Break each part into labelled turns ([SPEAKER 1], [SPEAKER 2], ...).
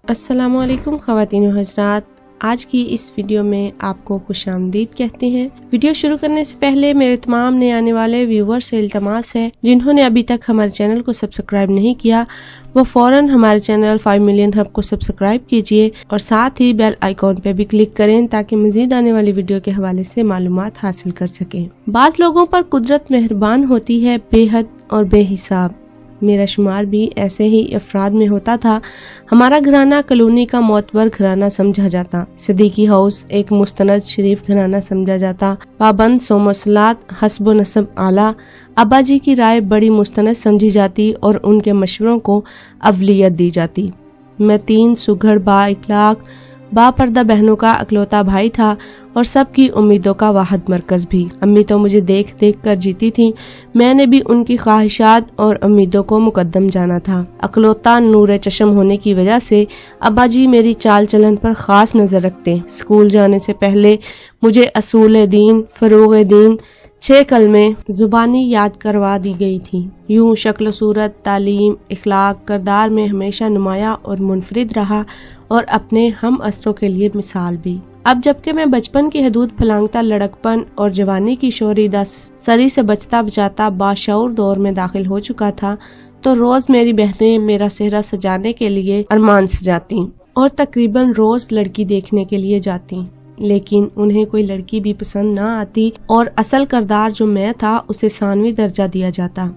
[SPEAKER 1] السلام علیکم خواتین و حضرات، آج کی اس ویڈیو میں آپ کو خوش آمدید کہتے ہیں۔ ویڈیو شروع کرنے سے پہلے میرے تمام نئے آنے والے ویور سے التماس ہے جنہوں نے ابھی تک ہمارے چینل کو سبسکرائب نہیں کیا وہ فوراً ہمارے چینل 5 ملین ہب کو سبسکرائب کیجئے اور ساتھ ہی بیل آئیکن پہ بھی کلک کریں تاکہ مزید آنے والی ویڈیو کے حوالے سے معلومات حاصل کر سکیں۔ بعض لوگوں پر قدرت مہربان ہوتی ہے بے حد اور بے حساب۔ میرا شمار بھی ایسے ہی افراد میں ہوتا تھا۔ ہمارا گھرانہ کالونی کا معتبر گھرانہ سمجھا جاتا، صدیقی ہاؤس ایک مستند شریف گھرانہ سمجھا جاتا، پابند صوم و صلات، حسب و نسب اعلیٰ۔ ابا جی کی رائے بڑی مستند سمجھی جاتی اور ان کے مشوروں کو اولویت دی جاتی۔ میں 3 سگھڑ با اخلاق با پردہ بہنوں کا اکلوتا بھائی تھا اور سب کی امیدوں کا واحد مرکز بھی۔ امی تو مجھے دیکھ دیکھ کر جیتی تھی، میں نے بھی ان کی خواہشات اور امیدوں کو مقدم جانا تھا۔ اکلوتا نور چشم ہونے کی وجہ سے ابا جی میری چال چلن پر خاص نظر رکھتے۔ اسکول جانے سے پہلے مجھے اصول دین، فروغ دین، 6 کلمے زبانی یاد کروا دی گئی تھی۔ یوں شکل و صورت، تعلیم، اخلاق، کردار میں ہمیشہ نمایاں اور منفرد رہا اور اپنے ہم عصروں کے لیے مثال بھی۔ اب جبکہ میں بچپن کی حدود پھلانگتا لڑکپن اور جوانی کی شوری سری سے بچتا بچاتا باشعور دور میں داخل ہو چکا تھا تو روز میری بہنیں میرا چہرہ سجانے کے لیے ارمان سجاتی اور تقریباً روز لڑکی دیکھنے کے لیے جاتی، لیکن انہیں کوئی لڑکی بھی پسند نہ آتی اور اصل کردار جو میں تھا اسے ثانوی درجہ دیا جاتا۔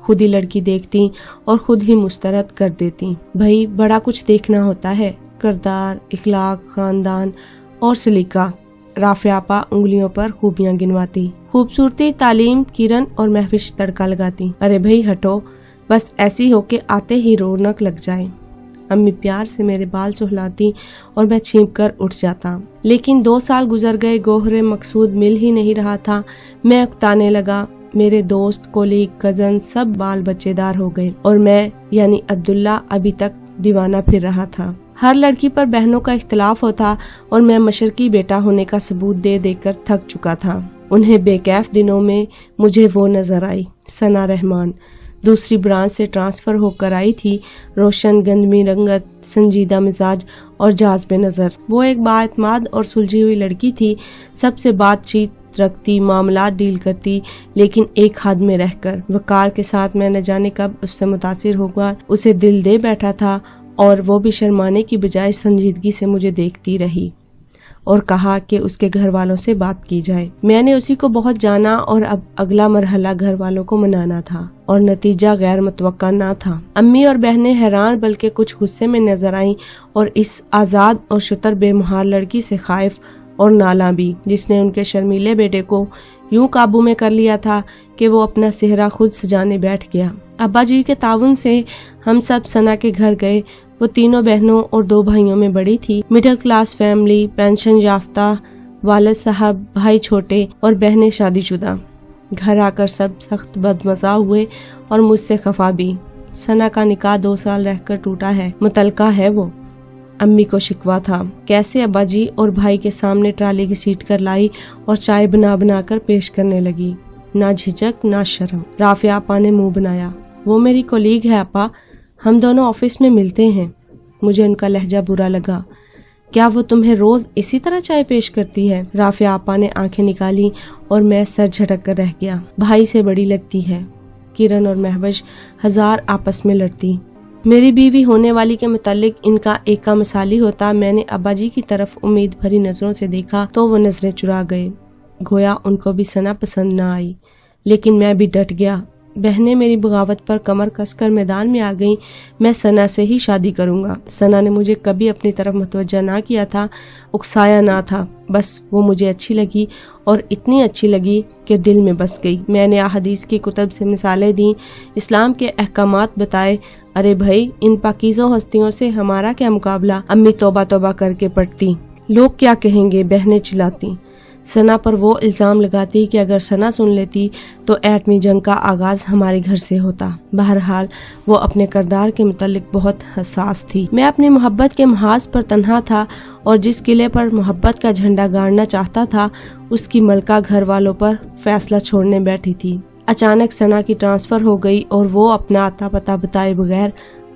[SPEAKER 1] خود ہی لڑکی دیکھتی اور خود ہی مسترد کر دیتی۔ بھائی بڑا کچھ دیکھنا ہوتا ہے، کردار، اخلاق، خاندان اور سلیقہ۔ رافعہ آپا انگلیوں پر خوبیاں گنواتی، خوبصورتی، تعلیم، کرن اور مہوش تڑکا لگاتی۔ ارے بھائی ہٹو، بس ایسی ہو کہ آتے ہی رونق لگ جائے۔ امی پیار سے میرے بال سہلاتی اور میں چھینپ کر اٹھ جاتا، لیکن 2 سال گزر گئے، گوہر مقصود مل ہی نہیں رہا تھا۔ میں اکتانے لگا، میرے دوست، کولیگ، کزن سب بال بچے دار ہو گئے اور میں یعنی عبداللہ ابھی تک دیوانہ پھر رہا تھا۔ ہر لڑکی پر بہنوں کا اختلاف ہوتا اور میں مشرقی بیٹا ہونے کا ثبوت دے دے کر تھک چکا تھا۔ انہیں بے کیف دنوں میں مجھے وہ نظر آئی، ثنا رحمان، دوسری برانچ سے ٹرانسفر ہو کر آئی تھی، روشن گندمی رنگت، سنجیدہ مزاج اور جاذب نظر۔ وہ ایک بااعتماد اور سلجھی ہوئی لڑکی تھی، سب سے بات چیت رکھتی، معاملات ڈیل کرتی، لیکن ایک حد میں رہ کر۔ وقار کے ساتھ میں نہ جانے کب اس سے متاثر ہو کر اسے دل دے بیٹھا تھا اور وہ بھی شرمانے کی بجائے سنجیدگی سے مجھے دیکھتی رہی اور کہا کہ اس کے گھر والوں سے بات کی جائے۔ میں نے اسی کو بہت جانا اور اب اگلا مرحلہ گھر والوں کو منانا تھا اور نتیجہ غیر متوقع نہ تھا۔ امی اور بہنیں حیران بلکہ کچھ غصے میں نظر آئیں اور اس آزاد اور شتر بے مہار لڑکی سے خائف اور نالاں بھی، جس نے ان کے شرمیلے بیٹے کو یوں قابو میں کر لیا تھا کہ وہ اپنا چہرہ خود سجانے بیٹھ گیا۔ ابا جی کے تعاون سے ہم سب ثنا کے گھر گئے۔ وہ تینوں بہنوں اور 2 بھائیوں میں بڑی تھی، مڈل کلاس فیملی، پینشن یافتہ، والد صاحب، بھائی چھوٹے اور بہنیں شادی شدہ۔ گھر آ کر سب سخت بدمزہ ہوئے اور مجھ سے خفا بھی۔ ثنا کا نکاح 2 سال رہ کر ٹوٹا ہے، متعلقہ ہے وہ۔ امی کو شکوہ تھا، کیسے ابا جی اور بھائی کے سامنے ٹرالی گھسیٹ کر لائی اور چائے بنا بنا کر پیش کرنے لگی، نہ جھجک نہ شرم۔ رافعہ آپا نے منہ بنایا، وہ میری کولیگ ہے آپا، ہم دونوں آفس میں ملتے ہیں۔ مجھے ان کا لہجہ برا لگا۔ کیا وہ تمہیں روز اسی طرح چائے پیش کرتی ہے؟ رافعہ آپا نے آنکھیں نکالی اور میں سر جھٹک کر رہ گیا۔ بھائی سے بڑی لگتی ہے۔ کرن اور مہوش 1000 آپس میں لڑتی۔ میری بیوی ہونے والی کے متعلق ان کا ایکا مثالی ہوتا۔ میں نے ابا جی کی طرف امید بھری نظروں سے دیکھا تو وہ نظریں چرا گئے، گویا ان کو بھی ثنا پسند نہ آئی، لیکن میں بھی ڈٹ گیا۔ بہنیں میری بغاوت پر کمر کس کر میدان میں آ گئیں، میں ثنا سے ہی شادی کروں گا۔ ثنا نے مجھے کبھی اپنی طرف متوجہ نہ کیا تھا، اکسایا نہ تھا، بس وہ مجھے اچھی لگی اور اتنی اچھی لگی کہ دل میں بس گئی۔ میں نے احادیث کی کتب سے مثالیں دیں، اسلام کے احکامات بتائے۔ ارے بھائی ان پاکیزہ ہستیوں سے ہمارا کیا مقابلہ؟ امی توبہ توبہ کر کے پڑتی۔ لوگ کیا کہیں گے؟ بہنیں چلاتی۔ ثنا پر وہ الزام لگاتی کہ اگر ثنا سن لیتی تو ایٹمی جنگ کا آغاز ہمارے گھر سے ہوتا۔ بہرحال وہ اپنے کردار کے متعلق بہت حساس تھی۔ میں اپنی محبت کے محاذ پر تنہا تھا اور جس قلعے پر محبت کا جھنڈا گاڑنا چاہتا تھا اس کی ملکہ گھر والوں پر فیصلہ چھوڑنے بیٹھی تھی۔ اچانک ثنا کی ٹرانسفر ہو گئی اور وہ اپنا آتا پتہ بتائے بغیر